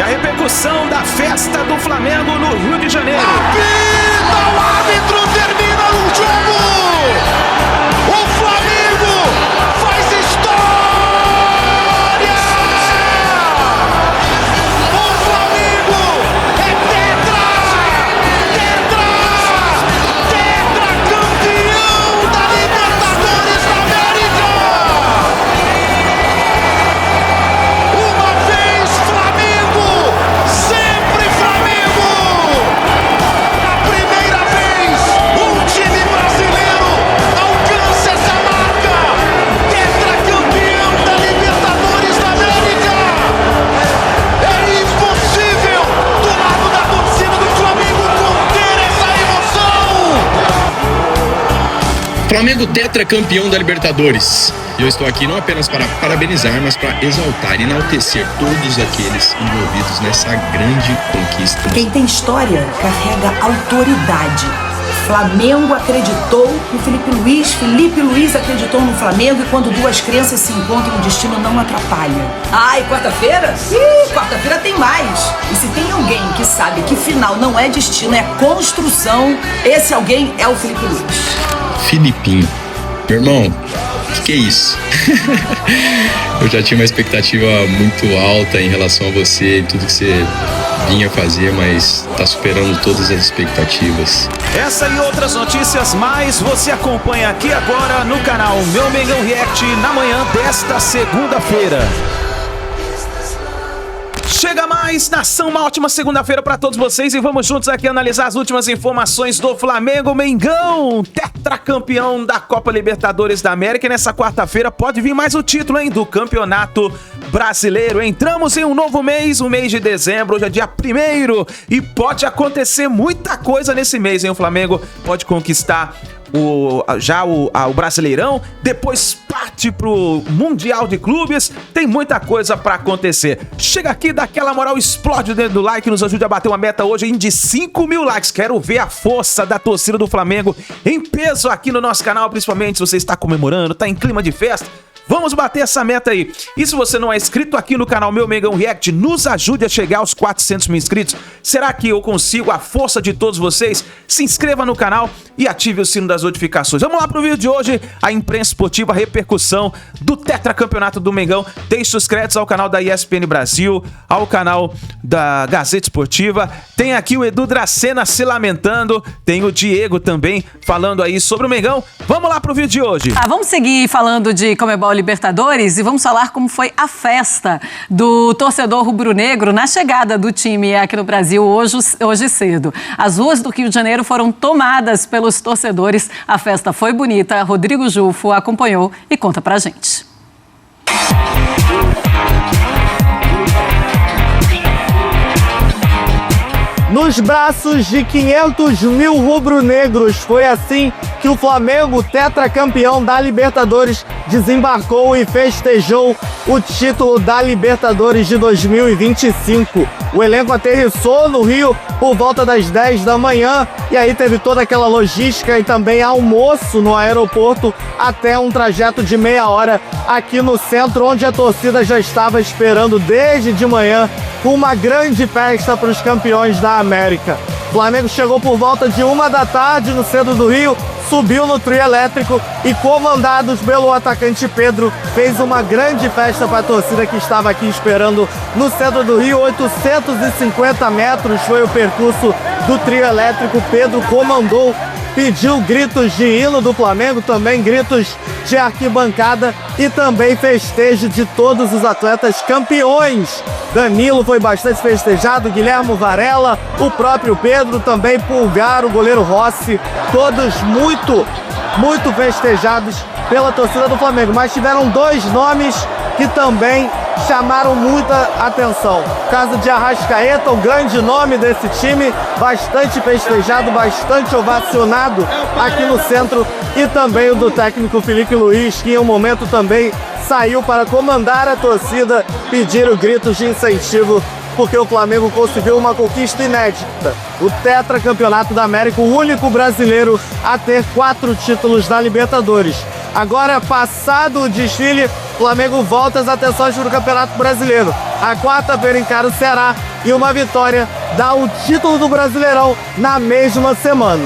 E a repercussão da festa do Flamengo no Rio de Janeiro. Apita, o árbitro termina o jogo! O Flamengo faz história! O Flamengo é tetracampeão da Libertadores da América! Uma vez Flamengo, sempre Flamengo! A primeira vez um time brasileiro alcança essa marca! Tetracampeão da Libertadores da América! É impossível do lado da torcida do Flamengo conter essa emoção! Flamengo tetracampeão da Libertadores. E eu estou aqui não apenas para parabenizar, mas para exaltar e enaltecer todos aqueles envolvidos nessa grande conquista. Quem tem história carrega autoridade. Flamengo acreditou no Felipe Luiz acreditou no Flamengo, e quando duas crenças se encontram, o destino não atrapalha. E quarta-feira? Quarta-feira tem mais. E se tem alguém que sabe que final não é destino, é construção, esse alguém é o Felipe Luiz. Filipinho, meu irmão, o que é isso? Eu já tinha uma expectativa muito alta em relação a você e tudo que você vinha fazer, mas tá superando todas as expectativas. Essa e outras notícias mais você acompanha aqui agora no canal Meu Mengão React na manhã desta segunda-feira. Chega mais, nação, uma ótima segunda-feira para todos vocês e vamos juntos aqui analisar as últimas informações do Flamengo. Mengão, tetracampeão da Copa Libertadores da América, e nessa quarta-feira pode vir mais o título, hein, do Campeonato Brasileiro. Entramos em um novo mês, o mês de dezembro, hoje é dia 1º e pode acontecer muita coisa nesse mês, hein? O Flamengo pode conquistar o Brasileirão, depois parte pro Mundial de Clubes, tem muita coisa pra acontecer. Chega aqui, dá aquela moral, explode o dedo do like, nos ajude a bater uma meta hoje de 5 mil likes. Quero ver a força da torcida do Flamengo em peso aqui no nosso canal, principalmente se você está comemorando, tá em clima de festa. Vamos bater essa meta aí. E se você não é inscrito aqui no canal Meu Mengão React, nos ajude a chegar aos 400 mil inscritos. Será que eu consigo a força de todos vocês? Se inscreva no canal e ative o sino das notificações. Vamos lá pro vídeo de hoje. A imprensa esportiva, a repercussão do tetracampeonato do Mengão. Deixe os créditos ao canal da ESPN Brasil, ao canal da Gazeta Esportiva. Tem aqui o Edu Dracena se lamentando. Tem o Diego também falando aí sobre o Mengão. Vamos lá pro vídeo de hoje. Vamos seguir falando de Comebol Libertadores e vamos falar como foi a festa do torcedor rubro-negro na chegada do time aqui no Brasil hoje cedo. As ruas do Rio de Janeiro foram tomadas pelos torcedores. A festa foi bonita. Rodrigo Jufo acompanhou e conta pra gente. Nos braços de 500 mil rubro-negros, foi assim que o Flamengo, tetracampeão da Libertadores, desembarcou e festejou o título da Libertadores de 2025. O elenco aterrissou no Rio por volta das 10 da manhã e aí teve toda aquela logística e também almoço no aeroporto até um trajeto de meia hora aqui no centro, onde a torcida já estava esperando desde de manhã uma grande festa para os campeões da América. O Flamengo chegou por volta de 1 da tarde no centro do Rio, subiu no trio elétrico e, comandados pelo atacante Pedro, fez uma grande festa para a torcida que estava aqui esperando no centro do Rio. 850 metros foi o percurso do trio elétrico. Pedro comandou, pediu gritos de hino do Flamengo, também gritos de arquibancada e também festejo de todos os atletas campeões. Danilo foi bastante festejado, Guilherme Varela, o próprio Pedro, também Pulgar, o goleiro Rossi, todos muito festejados pela torcida do Flamengo. Mas tiveram dois nomes que também chamaram muita atenção. O caso de Arrascaeta, o grande nome desse time, bastante festejado, bastante ovacionado aqui no centro, e também o do técnico Felipe Luiz, que em um momento também saiu para comandar a torcida, pedir gritos de incentivo, porque o Flamengo conseguiu uma conquista inédita. O tetracampeonato da América, o único brasileiro a ter 4 títulos da Libertadores. Agora, passado o desfile, o Flamengo volta às atenções para o Campeonato Brasileiro. A quarta-feira encara o Ceará e uma vitória dá o título do Brasileirão na mesma semana.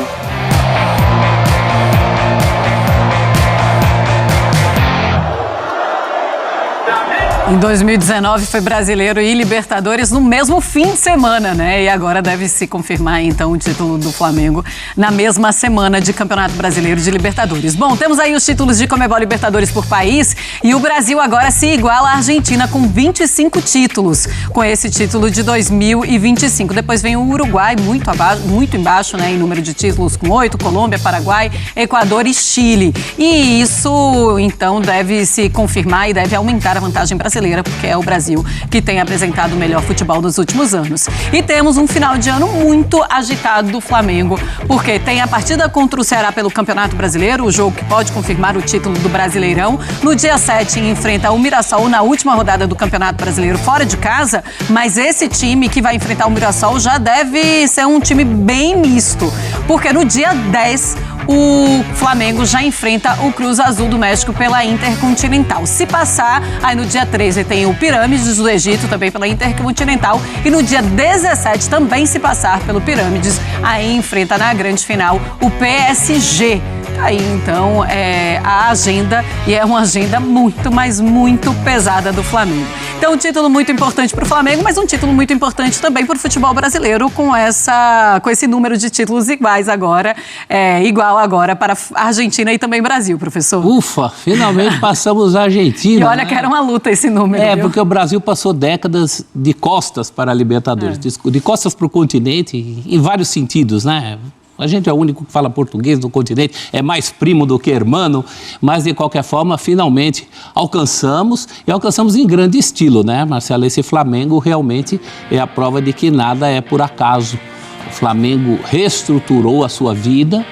Em 2019 foi Brasileiro e Libertadores no mesmo fim de semana, né? E agora deve se confirmar, então, o título do Flamengo na mesma semana de Campeonato Brasileiro de Libertadores. Bom, temos aí os títulos de Conmebol Libertadores por país e o Brasil agora se iguala à Argentina com 25 títulos, com esse título de 2025. Depois vem o Uruguai, muito embaixo, né, em número de títulos, com 8, Colômbia, Paraguai, Equador e Chile. E isso, então, deve se confirmar e deve aumentar a vantagem brasileira, porque é o Brasil que tem apresentado o melhor futebol dos últimos anos. E temos um final de ano muito agitado do Flamengo, porque tem a partida contra o Ceará pelo Campeonato Brasileiro, o jogo que pode confirmar o título do Brasileirão. No dia 7, enfrenta o Mirassol na última rodada do Campeonato Brasileiro fora de casa, mas esse time que vai enfrentar o Mirassol já deve ser um time bem misto, porque no dia 10, o Flamengo já enfrenta o Cruz Azul do México pela Intercontinental. Se passar, aí no dia 13 tem o Pirâmides do Egito, também pela Intercontinental. E no dia 17, também se passar pelo Pirâmides, aí enfrenta na grande final o PSG. Aí, então, a agenda, e é uma agenda muito, mas muito pesada do Flamengo. Então, um título muito importante para o Flamengo, mas um título muito importante também para o futebol brasileiro, com esse número de títulos iguais agora, igual agora para a Argentina e também Brasil, professor. Ufa, finalmente passamos a Argentina. E olha, né, que era uma luta esse número. Viu? Porque o Brasil passou décadas de costas para a Libertadores, de costas para o continente, em vários sentidos, né? A gente é o único que fala português no continente, é mais primo do que irmão, mas de qualquer forma, finalmente alcançamos, e alcançamos em grande estilo, né, Marcelo? Esse Flamengo realmente é a prova de que nada é por acaso. O Flamengo reestruturou a sua vida,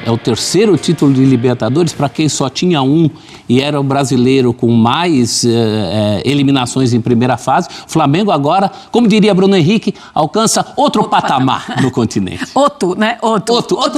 é o terceiro título de Libertadores para quem só tinha um e era o brasileiro com mais eliminações em primeira fase. O Flamengo agora, como diria Bruno Henrique, alcança outro patamar no continente. Outro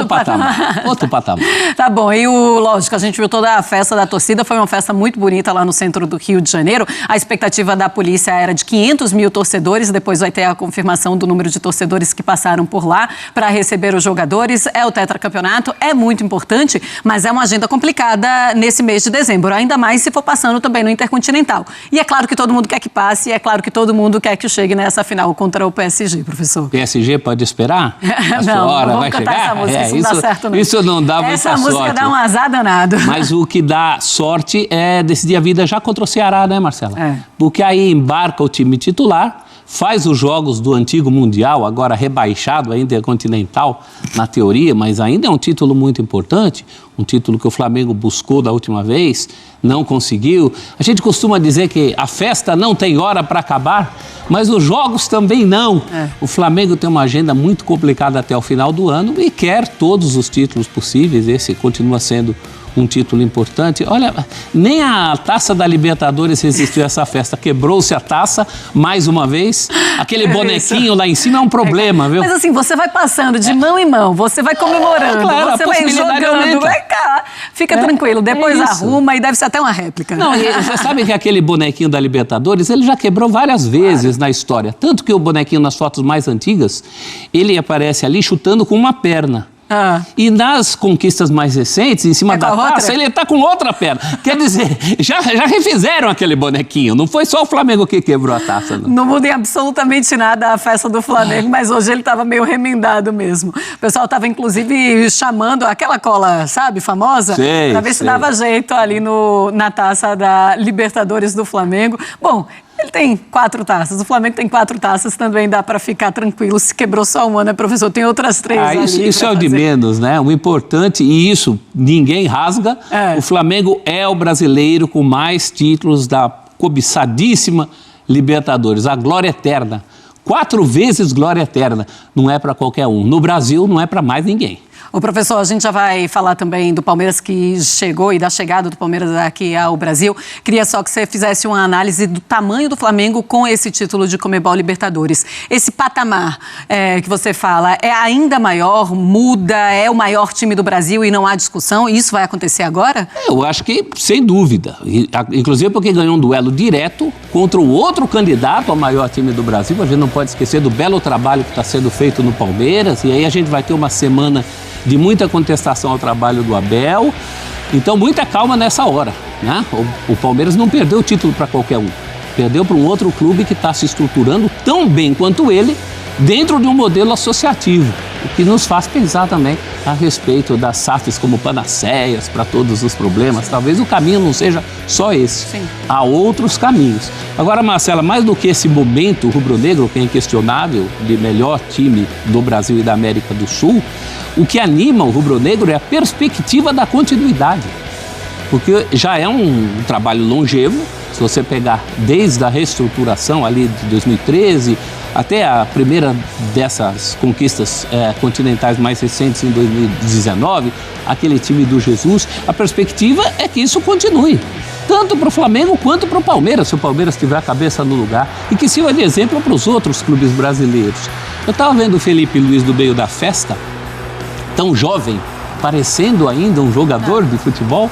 patamar. Outro patamar. Tá bom, e lógico, a gente viu toda a festa da torcida, foi uma festa muito bonita lá no centro do Rio de Janeiro. A expectativa da polícia era de 500 mil torcedores, depois vai ter a confirmação do número de torcedores que passaram por lá para receber os jogadores. É o tetracampeonato, é muito importante, mas é uma agenda complicada nesse mês de dezembro, ainda mais se for passando também no Intercontinental. E é claro que todo mundo quer que passe, e é claro que todo mundo quer que chegue nessa final contra o PSG, professor. PSG pode esperar? Não vamos cantar essa música, isso não dá certo não. Isso não dá muita sorte. Essa música dá um azar danado. Mas o que dá sorte é decidir a vida já contra o Ceará, né, Marcela? Porque aí embarca o time titular, faz os jogos do antigo Mundial, agora rebaixado, ainda é continental na teoria, mas ainda é um título muito importante, um título que o Flamengo buscou da última vez, não conseguiu. A gente costuma dizer que a festa não tem hora para acabar, mas os jogos também não. O Flamengo tem uma agenda muito complicada até o final do ano e quer todos os títulos possíveis, esse continua sendo um título importante. Olha, nem a taça da Libertadores resistiu a essa festa. Quebrou-se a taça, mais uma vez. Aquele bonequinho lá em cima é um problema, viu? Mas assim, você vai passando de mão em mão, você vai comemorando, claro, você vai jogando, vai cá. Fica tranquilo, depois arruma e deve ser até uma réplica. Não, e você sabe que aquele bonequinho da Libertadores, ele já quebrou várias vezes na história. Tanto que o bonequinho nas fotos mais antigas, ele aparece ali chutando com uma perna. E nas conquistas mais recentes, em cima da taça, ele tá com outra perna. Quer dizer, já refizeram aquele bonequinho. Não foi só o Flamengo que quebrou a taça, não. Não muda em absolutamente nada a festa do Flamengo, mas hoje ele estava meio remendado mesmo. O pessoal estava, inclusive, chamando aquela cola, sabe, famosa? Para ver se dava jeito ali na taça da Libertadores do Flamengo. Bom, ele tem 4 taças, o Flamengo tem 4 taças, também dá para ficar tranquilo. Se quebrou só uma, né, professor? Tem outras 3 ali. Isso é o de menos, né? O importante, e isso ninguém rasga, o Flamengo é o brasileiro com mais títulos da cobiçadíssima Libertadores, a glória eterna. 4 vezes glória eterna. Não é para qualquer um. No Brasil, não é para mais ninguém. O professor, a gente já vai falar também do Palmeiras que chegou e da chegada do Palmeiras aqui ao Brasil. Queria só que você fizesse uma análise do tamanho do Flamengo com esse título de Conmebol Libertadores. Esse patamar que você fala é ainda maior, muda, é o maior time do Brasil e não há discussão? E isso vai acontecer agora? Eu acho que, sem dúvida. Inclusive porque ganhou um duelo direto contra o outro candidato ao maior time do Brasil. A gente não pode esquecer do belo trabalho que está sendo feito no Palmeiras. E aí a gente vai ter uma semana de muita contestação ao trabalho do Abel. Então, muita calma nessa hora, né? O Palmeiras não perdeu o título para qualquer um. Perdeu para um outro clube que está se estruturando tão bem quanto ele dentro de um modelo associativo, o que nos faz pensar também a respeito das SAFs como panaceias para todos os problemas. Talvez o caminho não seja só esse. Sim. Há outros caminhos. Agora, Marcela, mais do que esse momento rubro-negro, que é inquestionável, de melhor time do Brasil e da América do Sul, o que anima o rubro-negro é a perspectiva da continuidade. Porque já é um trabalho longevo, se você pegar desde a reestruturação ali de 2013 até a primeira dessas conquistas continentais mais recentes em 2019, aquele time do Jesus, a perspectiva é que isso continue, tanto para o Flamengo quanto para o Palmeiras, se o Palmeiras tiver a cabeça no lugar, e que sirva de exemplo para os outros clubes brasileiros. Eu estava vendo o Felipe Luiz do meio da festa, tão jovem, parecendo ainda um jogador de futebol,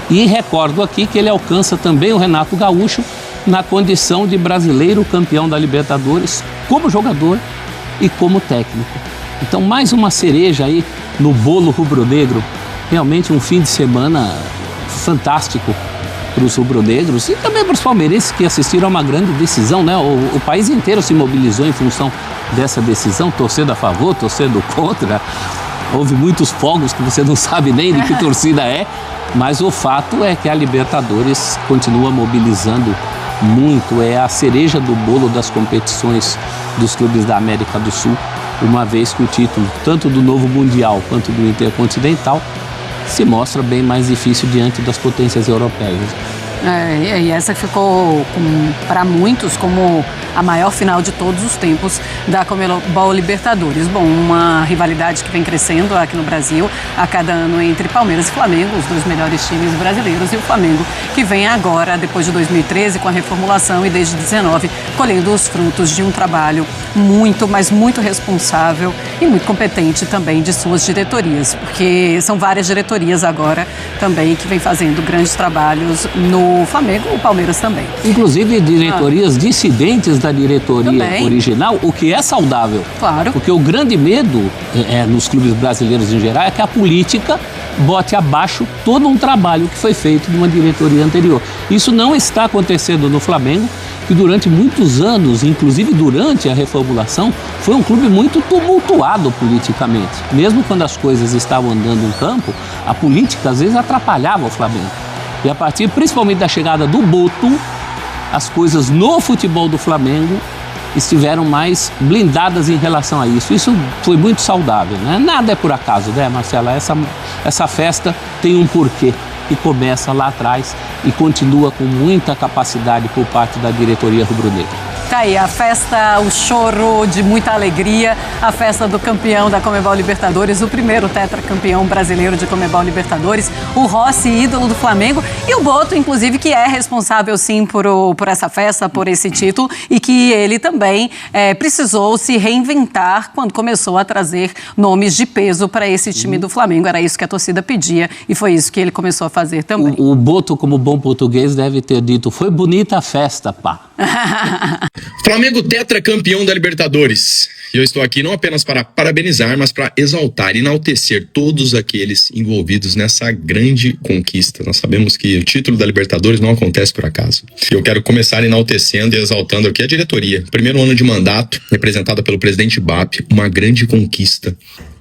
e recordo aqui que ele alcança também o Renato Gaúcho na condição de brasileiro campeão da Libertadores, como jogador e como técnico. Então, mais uma cereja aí no bolo rubro-negro. Realmente um fim de semana fantástico para os rubro-negros e também para os palmeirenses que assistiram a uma grande decisão, né? O país inteiro se mobilizou em função dessa decisão, torcendo a favor, torcendo contra. Houve muitos fogos que você não sabe nem de que torcida é, mas o fato é que a Libertadores continua mobilizando muito, é a cereja do bolo das competições dos clubes da América do Sul, uma vez que o título, tanto do novo Mundial quanto do Intercontinental, se mostra bem mais difícil diante das potências europeias. E essa ficou, para muitos, como a maior final de todos os tempos da Conmebol Libertadores. Bom, uma rivalidade que vem crescendo aqui no Brasil a cada ano entre Palmeiras e Flamengo, os dois melhores times brasileiros, e o Flamengo que vem agora, depois de 2013, com a reformulação e desde 2019, colhendo os frutos de um trabalho muito, mas muito responsável e muito competente também de suas diretorias, porque são várias diretorias agora também que vem fazendo grandes trabalhos no Flamengo, o Palmeiras também. Inclusive diretorias dissidentes da diretoria também original, o que é saudável. Claro. Porque o grande medo nos clubes brasileiros em geral é que a política bote abaixo todo um trabalho que foi feito numa diretoria anterior. Isso não está acontecendo no Flamengo, que durante muitos anos, inclusive durante a reformulação, foi um clube muito tumultuado politicamente. Mesmo quando as coisas estavam andando em campo, a política às vezes atrapalhava o Flamengo. E a partir principalmente da chegada do Boto, as coisas no futebol do Flamengo estiveram mais blindadas em relação a isso. Isso foi muito saudável, né? Nada é por acaso, né, Marcela? Essa festa tem um porquê e começa lá atrás e continua com muita capacidade por parte da diretoria rubro-negra. Tá aí, a festa, o choro de muita alegria, a festa do campeão da Conmebol Libertadores, o primeiro tetracampeão brasileiro de Conmebol Libertadores, o Rossi, ídolo do Flamengo, e o Boto, inclusive, que é responsável, sim, por essa festa, por esse título, e que ele também precisou se reinventar quando começou a trazer nomes de peso para esse time do Flamengo. Era isso que a torcida pedia e foi isso que ele começou a fazer também. O Boto, como bom português, deve ter dito, foi bonita a festa, pá. Flamengo tetracampeão da Libertadores. E eu estou aqui não apenas para parabenizar, mas para exaltar e enaltecer todos aqueles envolvidos nessa grande conquista. Nós sabemos que o título da Libertadores não acontece por acaso. Eu quero começar enaltecendo e exaltando aqui a diretoria. Primeiro ano de mandato, representada pelo presidente BAP, uma grande conquista.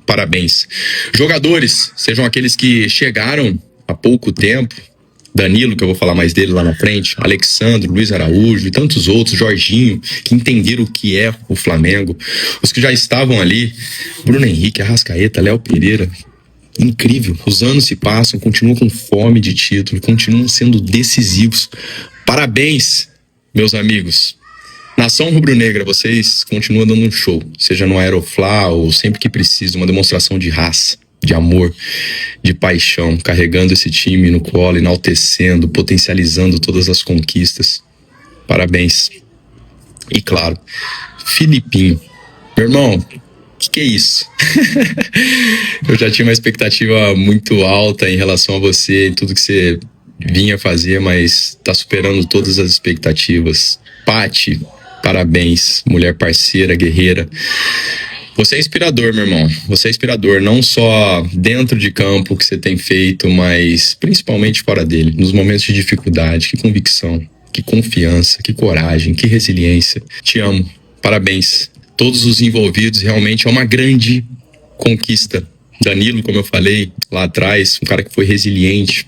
Parabéns. Jogadores, sejam aqueles que chegaram há pouco tempo, Danilo, que eu vou falar mais dele lá na frente, Alexandre, Luiz Araújo e tantos outros, Jorginho, que entenderam o que é o Flamengo, os que já estavam ali, Bruno Henrique, Arrascaeta, Léo Pereira, incrível, os anos se passam, continuam com fome de título, continuam sendo decisivos. Parabéns, meus amigos. Nação Rubro-Negra, vocês continuam dando um show, seja no Aeroflá ou sempre que precisa, uma demonstração de raça, de amor, de paixão, carregando esse time no colo, enaltecendo, potencializando todas as conquistas. Parabéns. E claro, Filipinho, meu irmão, que é isso? Eu já tinha uma expectativa muito alta em relação a você e tudo que você vinha fazer, mas tá superando todas as expectativas. Pati, parabéns, mulher parceira, guerreira. Você é inspirador, meu irmão. Você é inspirador, não só dentro de campo que você tem feito, mas principalmente fora dele, nos momentos de dificuldade. Que convicção, que confiança, que coragem, que resiliência. Te amo, parabéns. Todos os envolvidos, realmente é uma grande conquista. Danilo, como eu falei lá atrás, um cara que foi resiliente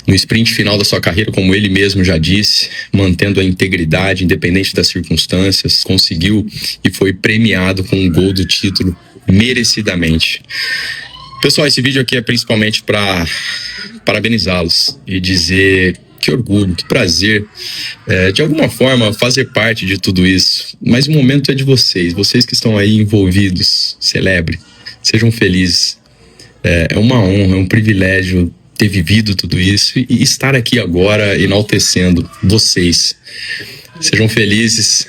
no sprint final da sua carreira, como ele mesmo já disse, mantendo a integridade, independente das circunstâncias, conseguiu e foi premiado com um gol do título merecidamente. Pessoal, esse vídeo aqui é principalmente para parabenizá-los e dizer que orgulho, que prazer, de alguma forma fazer parte de tudo isso. Mas o momento é de vocês que estão aí envolvidos. Celebre, sejam felizes. É uma honra, é um privilégio ter vivido tudo isso e estar aqui agora enaltecendo vocês. Sejam felizes,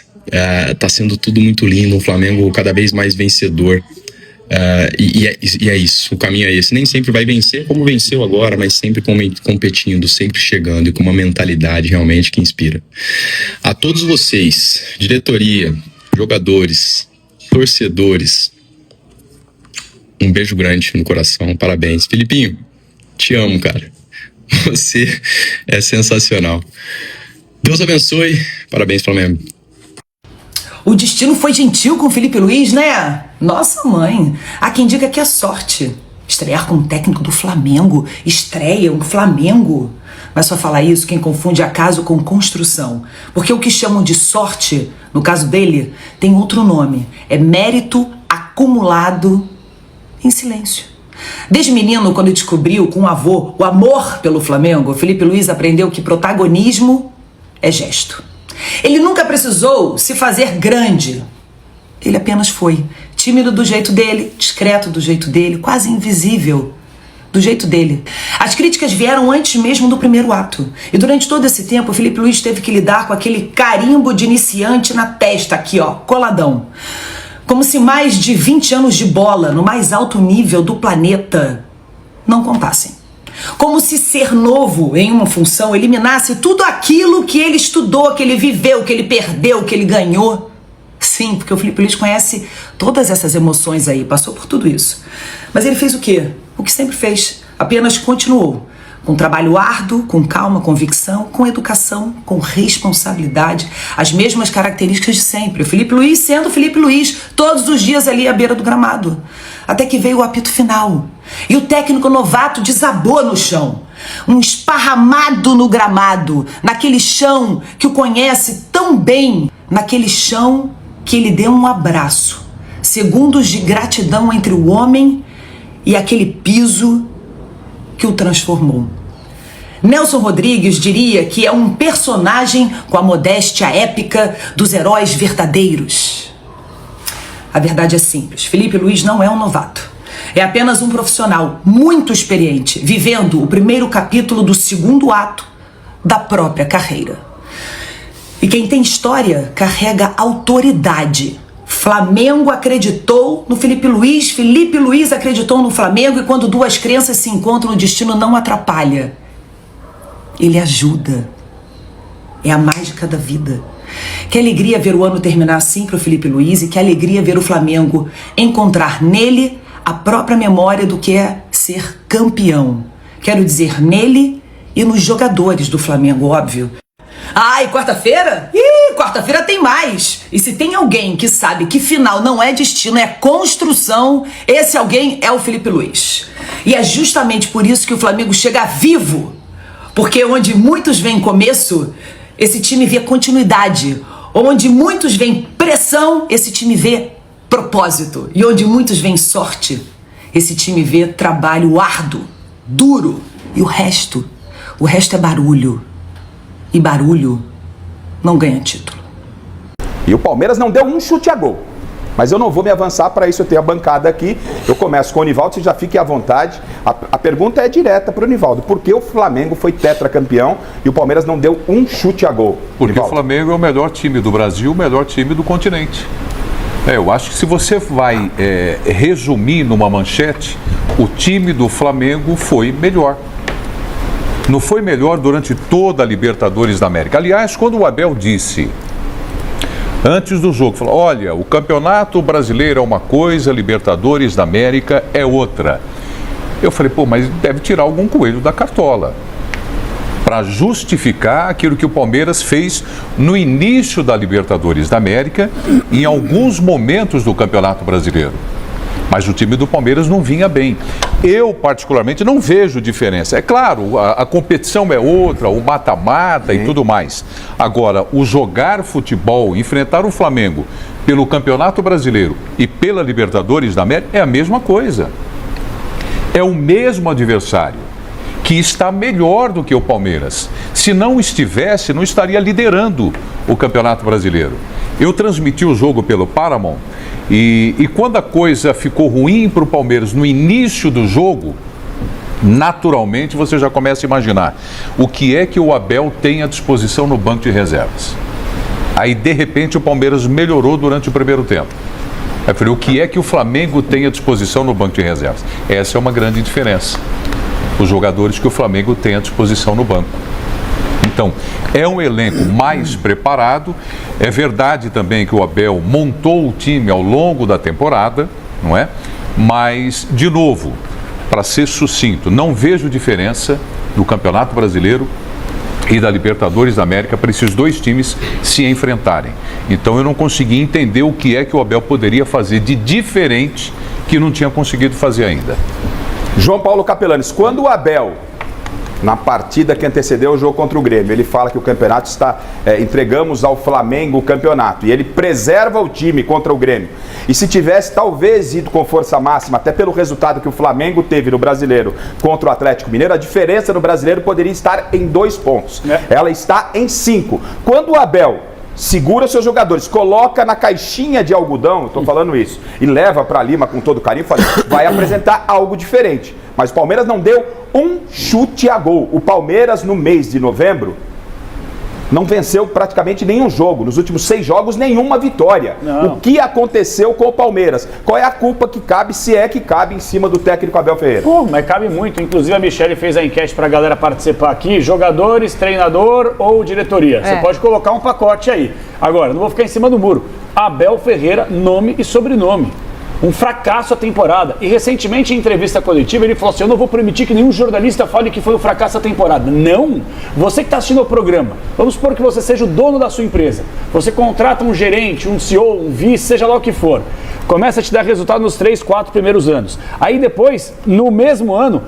tá sendo tudo muito lindo, um Flamengo cada vez mais vencedor. E é isso, o caminho é esse. Nem sempre vai vencer como venceu agora, mas sempre competindo, sempre chegando e com uma mentalidade realmente que inspira. A todos vocês, diretoria, jogadores, torcedores, um beijo grande no coração, parabéns. Filipinho, te amo, cara. Você é sensacional. Deus abençoe. Parabéns, Flamengo. O destino foi gentil com o Felipe Luiz, né? Nossa mãe. Há quem diga que é sorte. Estrear como técnico do Flamengo. Estreia o Flamengo. Mas só falar isso quem confunde acaso com construção. Porque o que chamam de sorte, no caso dele, tem outro nome. É mérito acumulado em silêncio. Desde menino, quando descobriu com o avô o amor pelo Flamengo, Felipe Luiz aprendeu que protagonismo é gesto. Ele nunca precisou se fazer grande. Ele apenas foi tímido do jeito dele, discreto do jeito dele, quase invisível do jeito dele. As críticas vieram antes mesmo do primeiro ato. E durante todo esse tempo, Felipe Luiz teve que lidar com aquele carimbo de iniciante na testa, aqui ó, coladão. Como se mais de 20 anos de bola no mais alto nível do planeta não contassem. Como se ser novo em uma função eliminasse tudo aquilo que ele estudou, que ele viveu, que ele perdeu, que ele ganhou. Sim, porque o Felipe Luiz conhece todas essas emoções aí, passou por tudo isso. Mas ele fez o quê? O que sempre fez, apenas continuou. Com trabalho árduo, com calma, convicção, com educação, com responsabilidade, as mesmas características de sempre. O Felipe Luiz sendo Felipe Luiz, todos os dias ali à beira do gramado. Até que veio o apito final. E o técnico novato desabou no chão. Um esparramado no gramado, naquele chão que o conhece tão bem, naquele chão que ele deu um abraço. Segundos de gratidão entre o homem e aquele piso que o transformou. Nelson Rodrigues diria que é um personagem com a modéstia épica dos heróis verdadeiros. A verdade é simples, Felipe Luiz não é um novato. É apenas um profissional muito experiente, vivendo o primeiro capítulo do segundo ato da própria carreira. E quem tem história carrega autoridade. Flamengo acreditou no Felipe Luiz acreditou no Flamengo, e quando duas crenças se encontram, o destino não atrapalha. Ele ajuda. É a mágica da vida. Que alegria ver o ano terminar assim para o Felipe Luiz, e que alegria ver o Flamengo encontrar nele a própria memória do que é ser campeão. Quero dizer, nele e nos jogadores do Flamengo, óbvio. E quarta-feira? Quarta-feira tem mais. E se tem alguém que sabe que final não é destino, é construção, esse alguém é o Felipe Luiz. E é justamente por isso que o Flamengo chega vivo. Porque onde muitos veem começo, esse time vê continuidade. Onde muitos veem pressão, esse time vê propósito. E onde muitos veem sorte, esse time vê trabalho árduo, duro. E o resto é barulho. E barulho não ganha título. E o Palmeiras não deu um chute a gol. Mas eu não vou me avançar para isso, eu tenho a bancada aqui. Eu começo com o Nivaldo, você já fique à vontade. A pergunta é direta para o Nivaldo. Por que o Flamengo foi tetracampeão e o Palmeiras não deu um chute a gol? Porque Nivaldo. o Flamengo é o melhor time do Brasil, o melhor time do continente. Eu acho que se você vai resumir numa manchete, o time do Flamengo foi melhor. Não foi melhor durante toda a Libertadores da América. Aliás, quando o Abel disse, antes do jogo, falou, olha, o Campeonato Brasileiro é uma coisa, Libertadores da América é outra. Eu falei, pô, mas deve tirar algum coelho da cartola para justificar aquilo que o Palmeiras fez no início da Libertadores da América e em alguns momentos do Campeonato Brasileiro. Mas o time do Palmeiras não vinha bem. Eu, particularmente, não vejo diferença. É claro, a competição é outra, o mata-mata e tudo mais. Agora, o jogar futebol, enfrentar o Flamengo pelo Campeonato Brasileiro e pela Libertadores da América é a mesma coisa. É o mesmo adversário, que está melhor do que o Palmeiras. Se não estivesse, não estaria liderando o Campeonato Brasileiro. Eu transmiti o jogo pelo Paramount e quando a coisa ficou ruim para o Palmeiras no início do jogo, naturalmente você já começa a imaginar o que é que o Abel tem à disposição no banco de reservas. Aí, de repente, o Palmeiras melhorou durante o primeiro tempo. Eu falei, o que é que o Flamengo tem à disposição no banco de reservas? Essa é uma grande diferença. Os jogadores que o Flamengo tem à disposição no banco. Então, é um elenco mais preparado. É verdade também que o Abel montou o time ao longo da temporada, não é? Mas, de novo, para ser sucinto, não vejo diferença do Campeonato Brasileiro e da Libertadores da América para esses dois times se enfrentarem. Então, eu não consegui entender o que é que o Abel poderia fazer de diferente que não tinha conseguido fazer ainda. João Paulo Capelanes, quando o Abel, na partida que antecedeu o jogo contra o Grêmio, ele fala que o campeonato está, entregamos ao Flamengo o campeonato, e ele preserva o time contra o Grêmio. E se tivesse talvez ido com força máxima, até pelo resultado que o Flamengo teve no Brasileiro contra o Atlético Mineiro, a diferença no Brasileiro poderia estar em 2 pontos. Ela está em 5. Quando o Abel segura seus jogadores, coloca na caixinha de algodão, estou falando isso, e leva para Lima com todo carinho, vai apresentar algo diferente. Mas o Palmeiras não deu um chute a gol. O Palmeiras, no mês de novembro, não venceu praticamente nenhum jogo. Nos últimos 6 jogos, nenhuma vitória. Não. O que aconteceu com o Palmeiras? Qual é a culpa que cabe, se é que cabe, em cima do técnico Abel Ferreira? Pô, mas cabe muito. Inclusive, a Michele fez a enquete para a galera participar aqui. Jogadores, treinador ou diretoria? Você pode colocar um pacote aí. Agora, não vou ficar em cima do muro. Abel Ferreira, nome e sobrenome. Um fracasso a temporada. E recentemente, em entrevista coletiva, ele falou assim, eu não vou permitir que nenhum jornalista fale que foi um fracasso a temporada. Não! Você que está assistindo ao programa, vamos supor que você seja o dono da sua empresa. Você contrata um gerente, um CEO, um vice, seja lá o que for. Começa a te dar resultado nos 3, 4 primeiros anos. Aí depois, no mesmo ano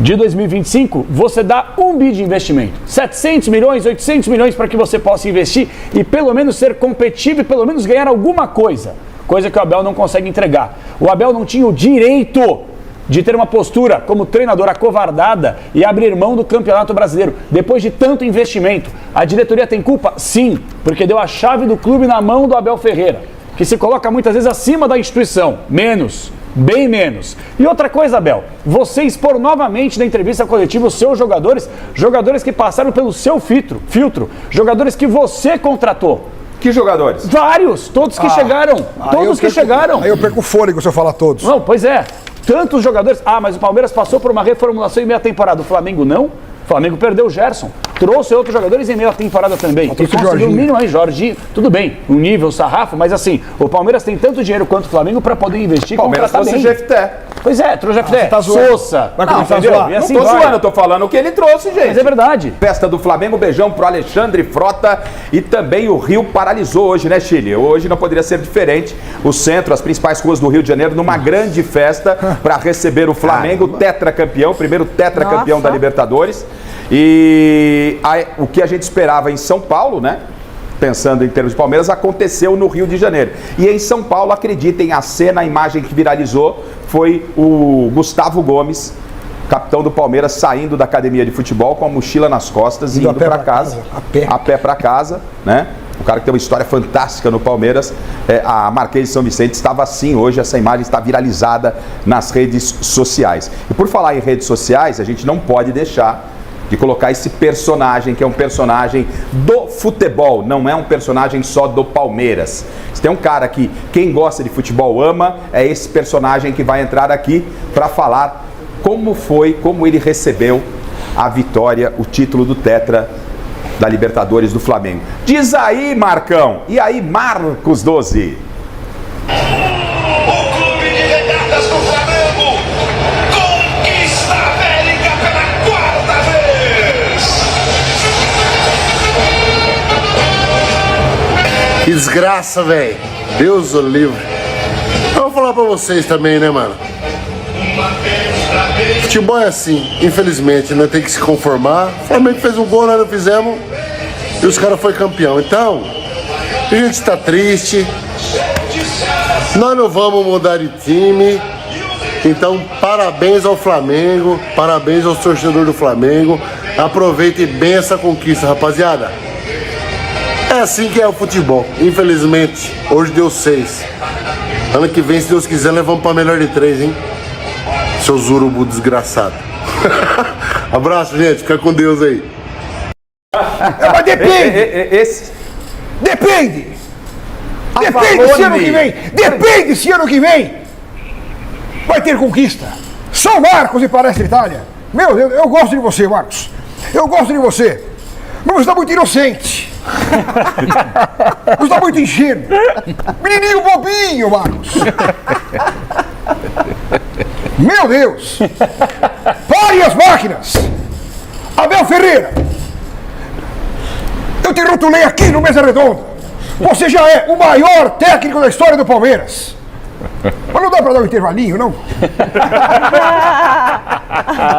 de 2025, você dá 1 bi de investimento. 700 milhões, 800 milhões para que você possa investir e pelo menos ser competitivo e pelo menos ganhar alguma coisa. Coisa que o Abel não consegue entregar. O Abel não tinha o direito de ter uma postura como treinador acovardada e abrir mão do Campeonato Brasileiro. Depois de tanto investimento, a diretoria tem culpa? Sim, porque deu a chave do clube na mão do Abel Ferreira, que se coloca muitas vezes acima da instituição. Menos, bem menos. E outra coisa, Abel, você expor novamente na entrevista coletiva os seus jogadores, jogadores que passaram pelo seu filtro, jogadores que você contratou. Que jogadores? Vários, todos que chegaram, todos que chegaram. Aí eu perco o fôlego se eu falar todos. Não, pois é, tantos jogadores. Ah, mas o Palmeiras passou por uma reformulação em meia temporada, o Flamengo não. O Flamengo perdeu o Gerson, trouxe outros jogadores em meia temporada também. E conseguiu o mínimo aí, Jorginho. Tudo bem, um nível sarrafo, mas assim, o Palmeiras tem tanto dinheiro quanto o Flamengo para poder investir e Palmeiras contratar bem. Palmeiras trouxe o Jefté. Pois é, trouxe o Jefté. Tá Sousa. Vai começar a zoar? Não tô zoando, eu tô falando o que ele trouxe, gente. Mas é verdade. Festa do Flamengo, beijão pro Alexandre Frota. E também o Rio paralisou hoje, né, Chile? Hoje não poderia ser diferente. O centro, as principais ruas do Rio de Janeiro, numa grande festa para receber o Flamengo, tetracampeão, primeiro tetracampeão da Libertadores. E o que a gente esperava em São Paulo, né? Pensando em termos de Palmeiras, aconteceu no Rio de Janeiro. E em São Paulo, acreditem, a cena, a imagem que viralizou foi o Gustavo Gomes, capitão do Palmeiras, saindo da academia de futebol com a mochila nas costas e indo para casa. A pé para casa, né? o cara que tem uma história fantástica no Palmeiras, a Marquês de São Vicente estava assim hoje, essa imagem está viralizada nas redes sociais. E por falar em redes sociais, a gente não pode deixar de colocar esse personagem, que é um personagem do futebol, não é um personagem só do Palmeiras. Se tem um cara que quem gosta de futebol ama, é esse personagem que vai entrar aqui para falar como ele recebeu a vitória, o título do Tetra da Libertadores do Flamengo. Diz aí, Marcão, e aí, Marcos 12? O Clube de Regatas do Flamengo conquista a América pela 4ª vez. Que desgraça, velho. Deus o livre. Eu vou falar pra vocês também, né, mano? Futebol é assim, infelizmente, nós temos que se conformar. O Flamengo fez um gol, nós não fizemos, e os caras foram campeão. Então, a gente está triste, nós não vamos mudar de time. Então, parabéns ao Flamengo, parabéns aos torcedores do Flamengo. Aproveitem bem essa conquista, rapaziada. É assim que é o futebol, infelizmente. Hoje deu 6. Ano que vem, se Deus quiser, levamos para melhor de 3, hein? Seus urubu desgraçado. Abraço, gente. Fica com Deus aí. Mas depende. Depende. Depende se ano que vem. Depende se ano que vem vai ter conquista. São Marcos e Palestra Itália. Meu Deus, eu gosto de você, Marcos. Eu gosto de você. Mas você está muito inocente. Você está muito ingênuo. Menininho bobinho, Marcos. Meu Deus! Pare as máquinas! Abel Ferreira! Eu te rotulei aqui no Mesa Redonda! Você já é o maior técnico da história do Palmeiras! Mas não dá pra dar um intervalinho, não?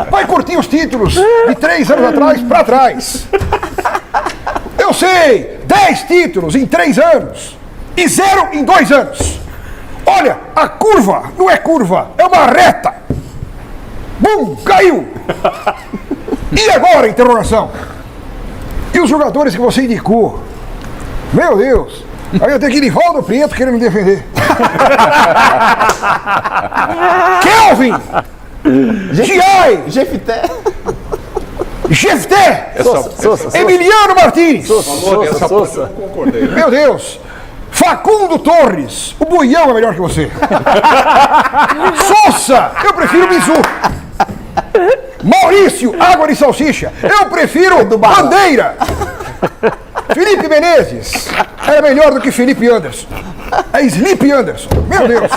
Vai curtir os títulos de 3 anos atrás pra trás! Eu sei! 10 títulos em 3 anos! E 0 em 2 anos! Olha, a curva não é curva, é uma reta. Bum, caiu. E agora, interrogação? E os jogadores que você indicou? Meu Deus. Aí eu tenho aquele Valdo Prieto querendo me defender. Kelvin. Giai. Jefté. Emiliano Martins. Sousa. Meu Deus. Facundo Torres, o Buião é melhor que você. Sousa, eu prefiro Bizu. Maurício, Água de Salsicha, eu prefiro Bandeira. Felipe Menezes é melhor do que Felipe Anderson. É Sleep Anderson, meu Deus.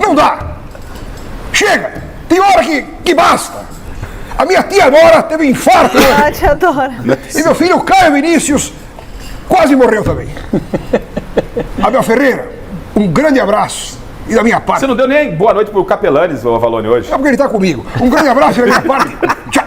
Não dá. Chega, tem hora que basta. A minha tia Dora teve infarto. Ah, tia Dora. E meu filho Caio Vinícius quase morreu também. Abel Ferreira, um grande abraço. E da minha parte. Você não deu nem boa noite pro Capelanes, ô Avalone, hoje? É porque ele tá comigo. Um grande abraço da minha parte. Tchau.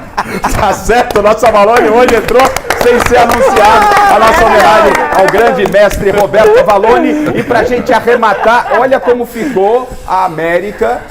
Tá certo, o nosso Avalone hoje entrou sem ser anunciado. A nossa homenagem ao grande mestre Roberto Avalone. E pra gente arrematar, olha como ficou a América.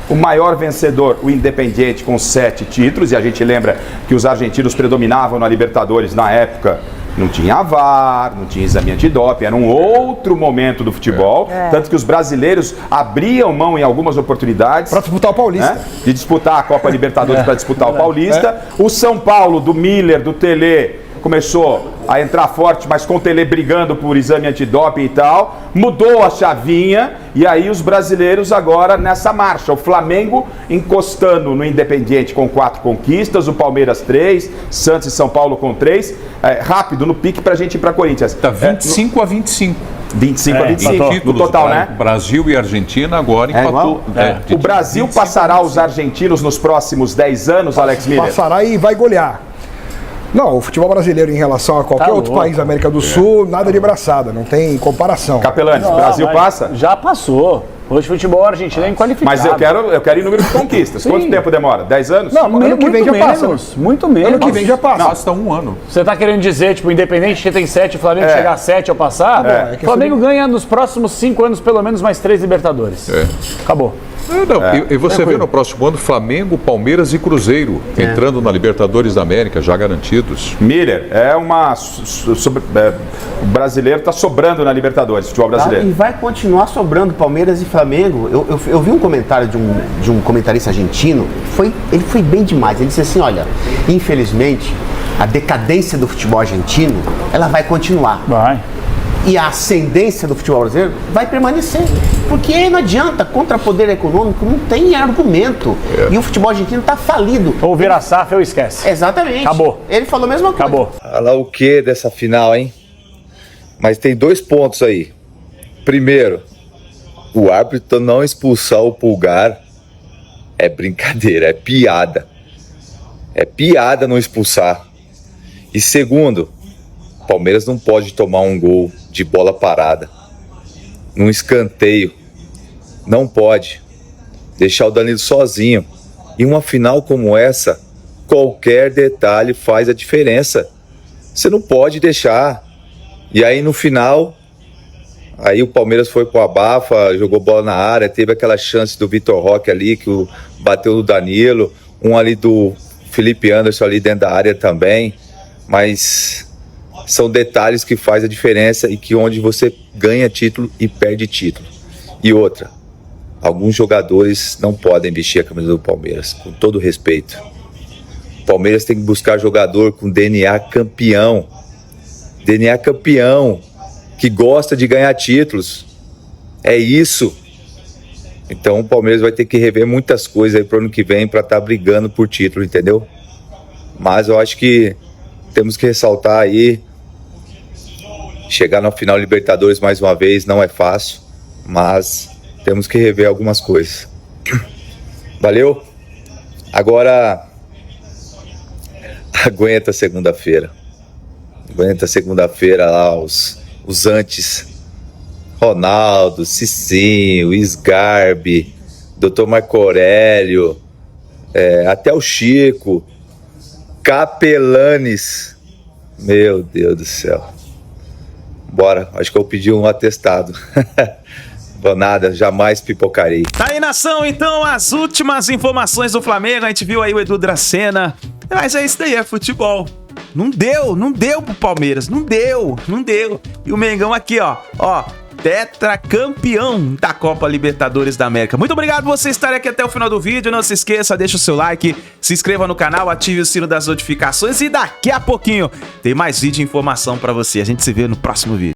O maior vencedor, o Independiente, com 7 títulos. E a gente lembra que os argentinos predominavam na Libertadores na época. Não tinha VAR, não tinha exame antidoping, era um outro momento do futebol. Tanto que os brasileiros abriam mão em algumas oportunidades. Para disputar o Paulista. De disputar a Copa Libertadores para disputar o Paulista. O São Paulo, do Miller, do Tele, começou a entrar forte, mas com o Tele brigando por exame antidoping e tal. Mudou a chavinha e aí os brasileiros agora nessa marcha. O Flamengo encostando no Independiente com 4 conquistas, o Palmeiras 3, Santos e São Paulo com 3. Rápido, no pique pra gente ir pra Corinthians. Tá 25 a 25. 25 a 25 no total, né? Brasil e Argentina agora empatou. O Brasil passará os argentinos nos próximos 10 anos, Alex Miller? Passará e vai golear. Não, o futebol brasileiro em relação a qualquer outro país da América do Sul, nada de braçada, não tem comparação. Capelanes, o Brasil passa? Já passou. Hoje o futebol argentino é inqualificado. Mas eu quero em número de conquistas. Quanto tempo demora? 10 anos? Não, ano que vem já passa. Muito menos. Ano que vem já passa. Basta um ano. Você tá querendo dizer, tipo, Independente tem 7, o Flamengo chegar a 7 ao passar? O Flamengo ganha nos próximos 5 anos pelo menos mais 3 Libertadores. Acabou. E você vê no próximo ano Flamengo, Palmeiras e Cruzeiro entrando na Libertadores da América, já garantidos. Miller, o brasileiro está sobrando na Libertadores, futebol brasileiro. E vai continuar sobrando Palmeiras e Flamengo. Eu vi um comentário de um comentarista argentino, ele foi bem demais. Ele disse assim, olha, infelizmente, a decadência do futebol argentino, ela vai continuar. Vai. E a ascendência do futebol brasileiro vai permanecer. Porque não adianta, contra poder econômico não tem argumento. E o futebol argentino está falido. Ou vira SAF ou esquece. Exatamente. Acabou. Ele falou a mesma coisa. Acabou. Fala o que dessa final, hein? Mas tem 2 pontos aí. Primeiro, o árbitro não expulsar o Pulgar é brincadeira, é piada. É piada não expulsar. E segundo, o Palmeiras não pode tomar um gol de bola parada, num escanteio. Não pode deixar o Danilo sozinho. E uma final como essa, qualquer detalhe faz a diferença. Você não pode deixar. E aí no final, aí o Palmeiras foi pro abafa, jogou bola na área, teve aquela chance do Vitor Roque ali, que bateu no Danilo, um ali do Felipe Anderson ali dentro da área também. Mas são detalhes que faz a diferença e que onde você ganha título e perde título. E outra, alguns jogadores não podem vestir a camisa do Palmeiras, com todo respeito. O Palmeiras tem que buscar jogador com DNA campeão. DNA campeão, que gosta de ganhar títulos. É isso. Então o Palmeiras vai ter que rever muitas coisas aí pro ano que vem para estar brigando por título, entendeu? Mas eu acho que temos que ressaltar aí, chegar na final Libertadores mais uma vez não é fácil, mas temos que rever algumas coisas. Valeu? Agora, aguenta segunda-feira. Aguenta segunda-feira lá os antes. Ronaldo, Cicinho, Sgarbi, Dr. Marco Aurélio, até o Chico, Capelanes. Meu Deus do céu. Bora, acho que eu pedi um atestado. Vou nada, jamais pipocarei. Tá aí, nação, então, as últimas informações do Flamengo. A gente viu aí o Edu Dracena. Mas é isso daí, é futebol. Não deu pro Palmeiras. Não deu. E o Mengão aqui, ó, tetracampeão da Copa Libertadores da América. Muito obrigado por você estar aqui até o final do vídeo. Não se esqueça, deixa o seu like, se inscreva no canal, ative o sino das notificações e daqui a pouquinho tem mais vídeo e informação pra você. A gente se vê no próximo vídeo.